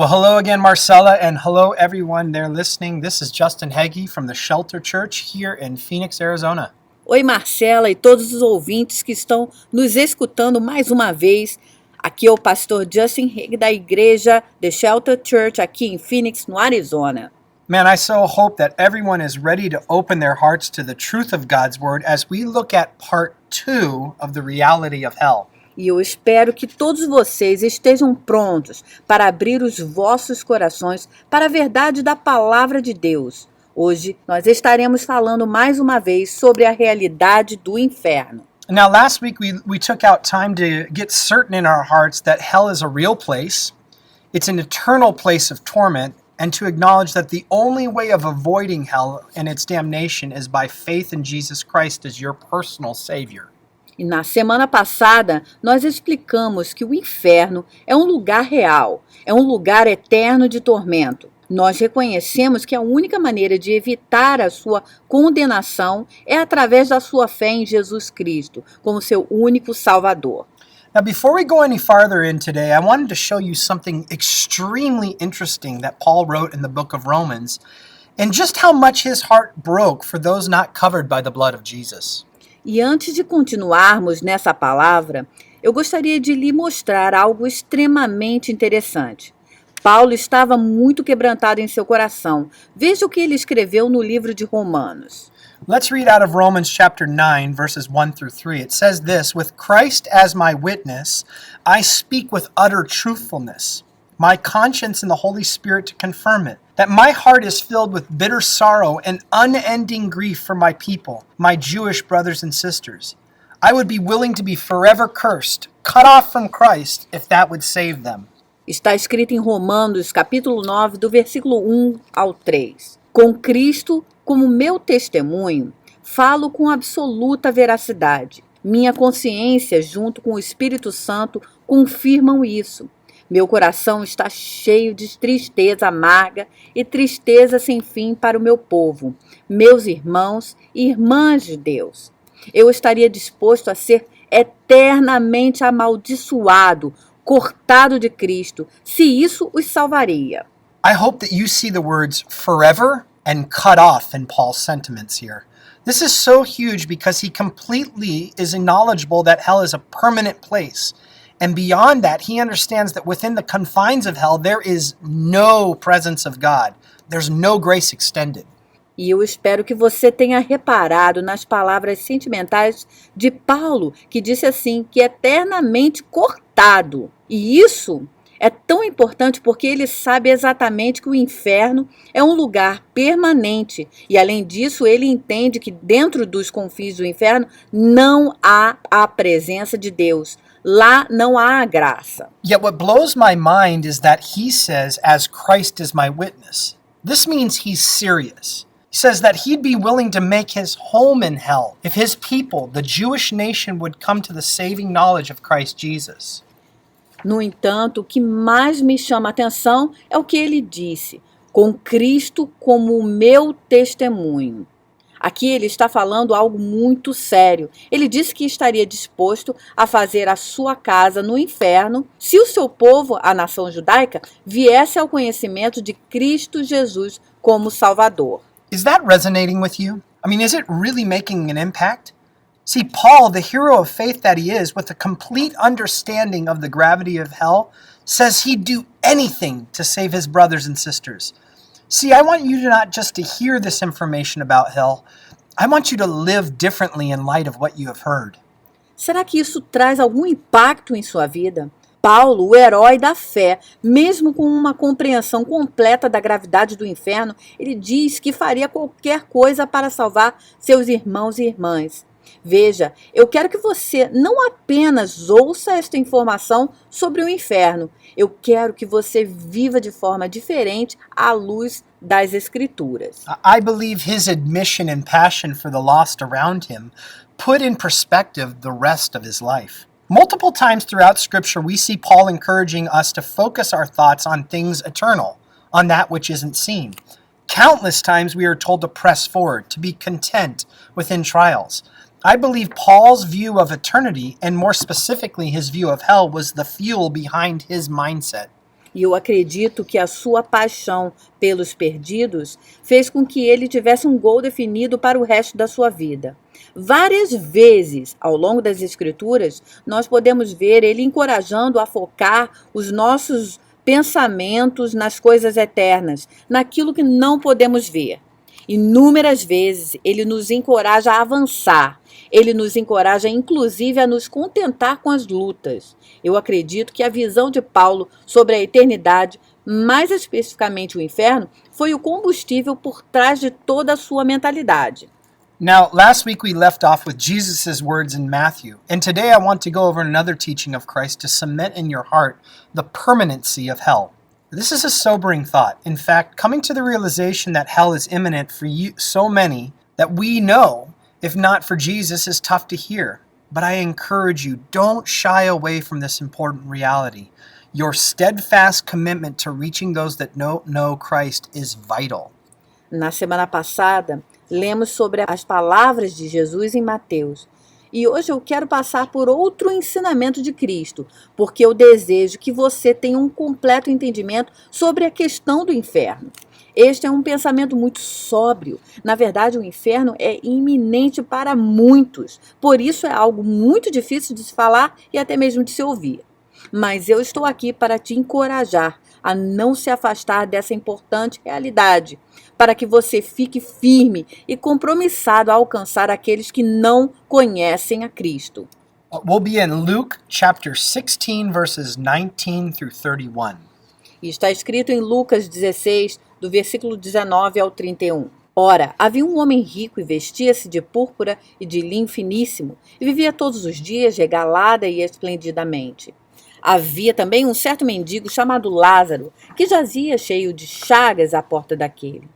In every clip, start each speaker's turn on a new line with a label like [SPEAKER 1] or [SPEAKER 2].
[SPEAKER 1] Well, hello again, Marcella, and hello everyone there listening. This is Justin Heggie from the Shelter Church here in Phoenix, Arizona.
[SPEAKER 2] Oi, Marcela e todos os ouvintes que estão nos escutando mais uma vez. Aqui é o pastor Justin Heggie da igreja The Shelter Church aqui em Phoenix, no Arizona.
[SPEAKER 1] Man, I so hope that everyone is ready to open their hearts to the truth of God's Word as we look at part 2 of the reality of hell.
[SPEAKER 2] E eu espero que todos vocês estejam prontos para abrir os vossos corações para a verdade da palavra de Deus. Hoje nós estaremos falando mais uma vez sobre a realidade do inferno.
[SPEAKER 1] Now, last week we took out time to get certain in our hearts that hell is a real place, it's an eternal place of torment, and to acknowledge that the only way of avoiding hell and its damnation is by faith in Jesus Christ as your personal Savior.
[SPEAKER 2] E na semana passada, nós explicamos que o inferno é um lugar real, é um lugar eterno de tormento. Nós reconhecemos que a única maneira de evitar a sua condenação é através da sua fé em Jesus Cristo, como seu único Salvador.
[SPEAKER 1] Now, before we go any farther in today, I wanted to show you something extremely interesting that Paul wrote in the book of Romans, and just how much his heart broke for those not covered by the blood of Jesus.
[SPEAKER 2] E antes de continuarmos nessa palavra, eu gostaria de lhe mostrar algo extremamente interessante. Paulo estava muito quebrantado em seu coração. Veja o que ele escreveu no livro de Romanos.
[SPEAKER 1] Let's read out of Romans chapter 9, verses 1 through 3. It says this, "With Christ as my witness, I speak with utter truthfulness, my conscience and the Holy Spirit to confirm it, that my heart is filled with bitter sorrow and unending grief for my people, my Jewish brothers and sisters. I would be willing to be forever cursed, cut off from Christ, if that would save them."
[SPEAKER 2] Está escrito em Romanos, capítulo 9, do versículo 1 ao 3. Com Cristo como meu testemunho, falo com absoluta veracidade. Minha consciência, junto com o Espírito Santo, confirmam isso. Meu coração está cheio de tristeza amarga e tristeza sem fim para o meu povo, meus irmãos e irmãs de Deus. Eu estaria disposto a ser eternamente amaldiçoado, cortado de Cristo, se isso os salvaria.
[SPEAKER 1] I hope that you see the words forever and cut off in Paul's sentiments here. This is so huge because he completely is knowledgeable that hell is a permanent place. And beyond that, he understands that within the confines of hell, there is no presence of God. There's no grace extended.
[SPEAKER 2] E eu espero que você tenha reparado nas palavras sentimentais de Paulo, que disse assim, que é eternamente cortado. E isso é tão importante porque ele sabe exatamente que o inferno é um lugar permanente. E além disso, ele entende que dentro dos confins do inferno não há a presença de Deus. Lá não há a graça.
[SPEAKER 1] Yet what blows my mind is that he says, as Christ is my witness. This means he's serious. He says that he'd be willing to make his home in hell if his people, the Jewish nation, would come to the saving knowledge of Christ Jesus.
[SPEAKER 2] No entanto, o que mais me chama a atenção é o que ele disse, com Cristo como o meu testemunho. Aqui ele está falando algo muito sério. Ele disse que estaria disposto a fazer a sua casa no inferno se o seu povo, a nação judaica, viesse ao conhecimento de Cristo Jesus como Salvador.
[SPEAKER 1] Is that resonating with you? I mean, is it really making an impact? See, Paul, the hero of faith that he is, with a complete understanding of the gravity of hell, says he'd do anything to save his brothers and sisters. See, I want you to not just to hear this information about hell. I want you to live differently in light of what you have heard.
[SPEAKER 2] Será que isso traz algum impacto em sua vida? Paulo, o herói da fé, mesmo com uma compreensão completa da gravidade do inferno, ele diz que faria qualquer coisa para salvar seus irmãos e irmãs. Veja, eu quero que você não apenas ouça esta informação sobre o inferno, eu quero que você viva de forma diferente à luz das Escrituras.
[SPEAKER 1] I believe his admission and passion for the lost around him put in perspective the rest of his life. Multiple times throughout Scripture, we see Paul encouraging us to focus our thoughts on things eternal, on that which isn't seen. Countless times we are told to press forward, to be content within trials. I believe Paul's view of eternity, and more specifically his view of hell, was the fuel behind his mindset.
[SPEAKER 2] E eu acredito que a sua paixão pelos perdidos fez com que ele tivesse um gol definido para o resto da sua vida. Várias vezes ao longo das Escrituras, nós podemos ver ele encorajando a focar os nossos pensamentos nas coisas eternas, naquilo que não podemos ver. Inúmeras vezes ele nos encoraja a avançar. Ele nos encoraja, inclusive, a nos contentar com as lutas. Eu acredito que a visão de Paulo sobre a eternidade, mais especificamente o inferno, foi o combustível por trás de toda a sua mentalidade.
[SPEAKER 1] Now, last week we left off with Jesus' words in Matthew, and today I want to go over another teaching of Christ to cement in your heart the permanency of hell. This is a sobering thought. In fact, coming to the realization that hell is imminent for you, so many that we know, if not for Jesus, is tough to hear. But I encourage you, don't shy away from this important reality. Your steadfast commitment to reaching those that don't know Christ is vital.
[SPEAKER 2] Na semana passada, lemos sobre as palavras de Jesus em Mateus. E hoje eu quero passar por outro ensinamento de Cristo, porque eu desejo que você tenha um completo entendimento sobre a questão do inferno. Este é um pensamento muito sóbrio. Na verdade, o inferno é iminente para muitos. Por isso é algo muito difícil de se falar e até mesmo de se ouvir. Mas eu estou aqui para te encorajar a não se afastar dessa importante realidade, para que você fique firme e compromissado a alcançar aqueles que não conhecem a Cristo.
[SPEAKER 1] We'll be in Luke chapter 16, verses 19 through 31.
[SPEAKER 2] E está escrito em Lucas 16, do versículo 19 ao 31. Ora, havia um homem rico e vestia-se de púrpura e de linho finíssimo, e vivia todos os dias regalada e esplendidamente. Havia também um certo mendigo chamado Lázaro, que jazia cheio de chagas à porta daquele,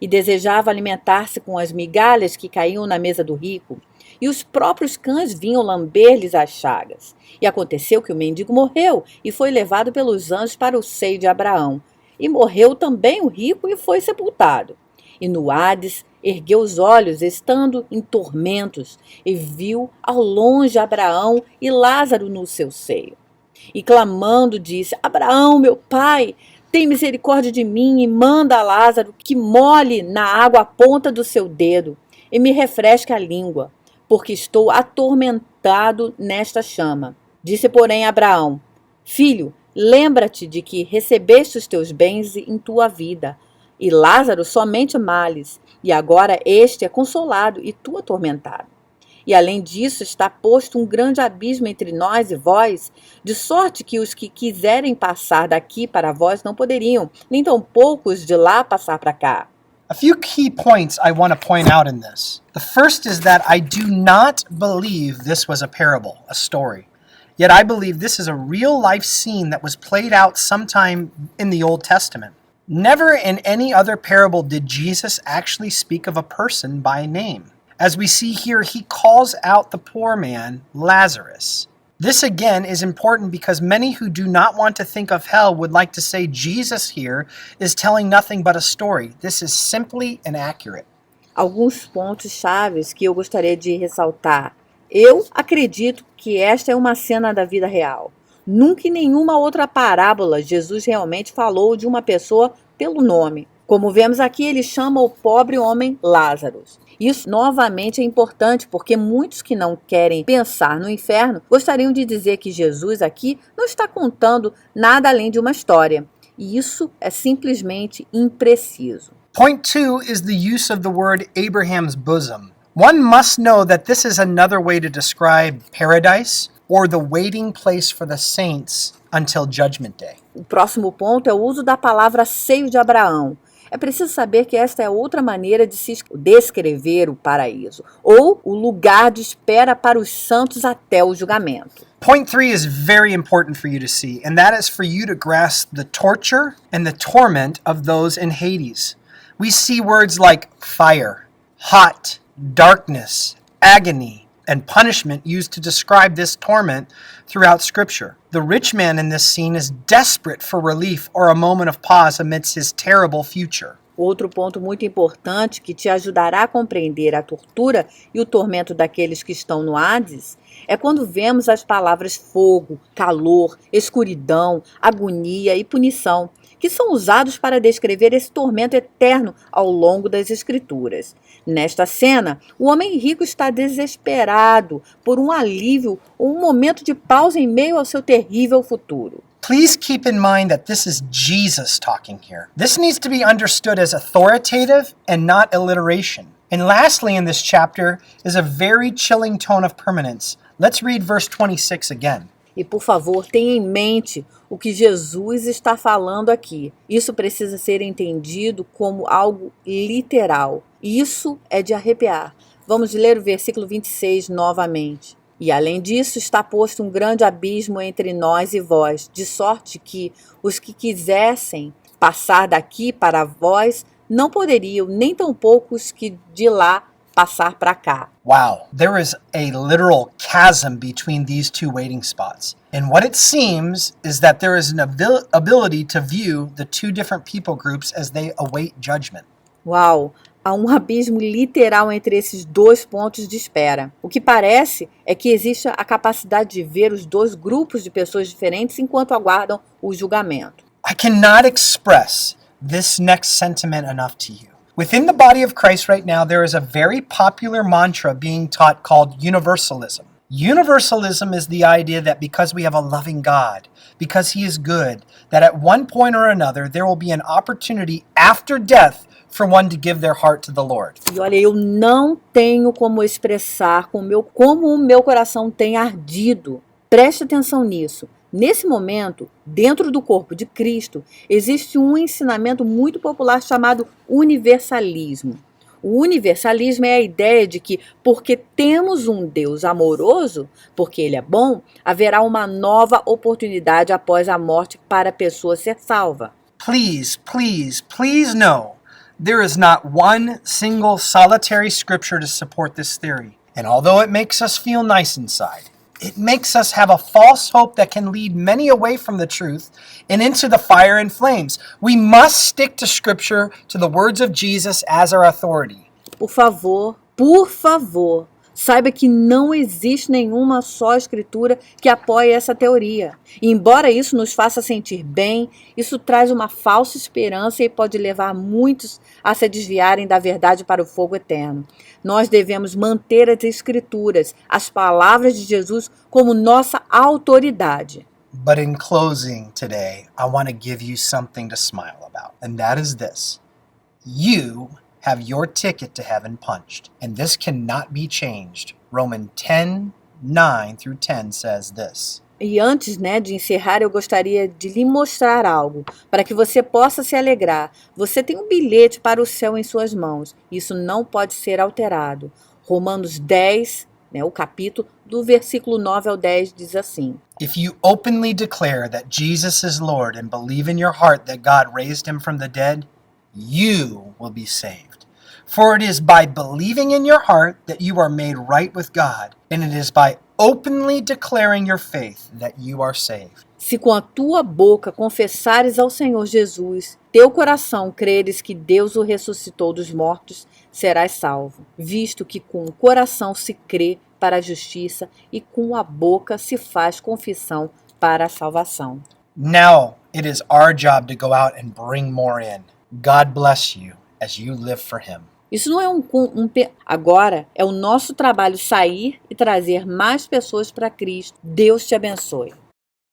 [SPEAKER 2] e desejava alimentar-se com as migalhas que caíam na mesa do rico, e os próprios cães vinham lamber-lhes as chagas. E aconteceu que o mendigo morreu e foi levado pelos anjos para o seio de Abraão. E morreu também o rico e foi sepultado. E no Hades ergueu os olhos, estando em tormentos, e viu ao longe Abraão e Lázaro no seu seio. E clamando disse: Abraão, meu pai, tem misericórdia de mim e manda a Lázaro que molhe na água a ponta do seu dedo e me refresque a língua, porque estou atormentado nesta chama. Disse, porém, Abraão: Filho, lembra-te de que recebeste os teus bens em tua vida, e Lázaro somente males, e agora este é consolado e tu atormentado. E além disso está posto um grande abismo entre nós e vós, de sorte que os que quiserem passar daqui para vós não poderiam, nem tampouco os de lá passar para cá.
[SPEAKER 1] A few key points I want to point out in this. The first is that I do not believe this was a parable, a story. Yet I believe this is a real life scene that was played out sometime in the Old Testament. Never in any other parable did Jesus actually speak of a person by name. As we see here, he calls out the poor man, Lazarus. This again is important because many who do not want to think of hell would like to say Jesus here is telling nothing but a story. This is simply inaccurate.
[SPEAKER 2] Alguns pontos chaves que eu gostaria de ressaltar. Eu acredito que esta é uma cena da vida real. Nunca em nenhuma outra parábola Jesus realmente falou de uma pessoa pelo nome. Como vemos aqui, ele chama o pobre homem Lázaro. Isso novamente é importante porque muitos que não querem pensar no inferno gostariam de dizer que Jesus aqui não está contando nada além de uma história. E isso é simplesmente impreciso.
[SPEAKER 1] Point 2 is the use of the word Abraham's bosom. One must know that this is another way to describe paradise or the waiting place for the saints until Judgment Day.
[SPEAKER 2] O próximo ponto é o uso da palavra seio de Abraão. É preciso saber que esta é outra maneira de se descrever o paraíso, ou o lugar de espera para os santos até o julgamento.
[SPEAKER 1] Point 3 is very important for you to see, and that is for you to grasp the torture and the torment of those in Hades. We see words like fire, hot, darkness, agony, and punishment used to describe this torment throughout Scripture. The rich man in this scene is desperate for relief or a moment of pause amidst his terrible future.
[SPEAKER 2] Outro ponto muito importante que te ajudará a compreender a tortura e o tormento daqueles que estão no Hades é quando vemos as palavras fogo, calor, escuridão, agonia e punição, que são usados para descrever esse tormento eterno ao longo das Escrituras. Nesta cena, o homem rico está desesperado por um alívio ou um momento de pausa em meio ao seu terrível futuro.
[SPEAKER 1] Please keep in mind that this is Jesus talking here. This needs to be understood as authoritative and not alliteration. And lastly, in this chapter is a very chilling tone of permanence. Let's read verse 26 again.
[SPEAKER 2] E, por favor, tenha em mente o que Jesus está falando aqui. Isso precisa ser entendido como algo literal. Isso é de arrepiar. Vamos ler o versículo 26 novamente. E, além disso, está posto um grande abismo entre nós e vós, de sorte que os que quisessem passar daqui para vós não poderiam, nem tampouco os que de lá passar para cá.
[SPEAKER 1] Wow, there is a literal chasm between these two waiting spots. And what it seems is that there is an ability to view the two different people groups as they await judgment.
[SPEAKER 2] Uau! Há um abismo literal entre esses dois pontos de espera. O que parece é que existe a capacidade de ver os dois grupos de pessoas diferentes enquanto aguardam o julgamento.
[SPEAKER 1] I cannot express this next sentiment enough to you. Within the body of Christ right now, there is a very popular mantra being taught called universalism. Universalism is the idea that because we have a loving God, because He is good, that at one point or another there will be an opportunity after death for one to give their heart to the Lord.
[SPEAKER 2] E olha, eu não tenho como expressar como o meu coração tem ardido. Preste atenção nisso. Nesse momento, dentro do corpo de Cristo, existe um ensinamento muito popular chamado universalismo. O universalismo é a ideia de que, porque temos um Deus amoroso, porque Ele é bom, haverá uma nova oportunidade após a morte para a pessoa ser salva.
[SPEAKER 1] Please, please, please know, there is not one single solitary scripture to support this theory. And although it makes us feel nice inside, it makes us have a false hope that can lead many away from the truth and into the fire and flames. We must stick to Scripture, to the words of Jesus as our authority.
[SPEAKER 2] Por favor, saiba que não existe nenhuma só escritura que apoie essa teoria. E embora isso nos faça sentir bem, isso traz uma falsa esperança e pode levar muitos a se desviarem da verdade para o fogo eterno. Nós devemos manter as escrituras, as palavras de Jesus, como nossa autoridade.
[SPEAKER 1] But in closing today, I want to give you something to smile about, and that is this. You have your ticket to heaven punched, and this cannot be changed. Romans 10:9-10 says this.
[SPEAKER 2] E antes, de encerrar, eu gostaria de lhe mostrar algo, para que você possa se alegrar. Você tem um bilhete para o céu em suas mãos. Isso não pode ser alterado. Romanos 10, o capítulo, do versículo 9 ao 10, diz assim.
[SPEAKER 1] If you openly declare that Jesus is Lord and believe in your heart that God raised him from the dead, you will be saved. For it is by believing in your heart that you are made right with God, and it is by openly declaring your faith that you are saved.
[SPEAKER 2] Se com a tua boca confessares ao Senhor Jesus, teu coração creres que Deus o ressuscitou dos mortos, serás salvo, visto que com o coração se crê para a justiça e com a boca se faz confissão para a salvação.
[SPEAKER 1] Now it is our job to go out and bring more in. God bless you as you live for Him.
[SPEAKER 2] Isso não é agora é o nosso trabalho sair e trazer mais pessoas para Cristo. Deus te abençoe.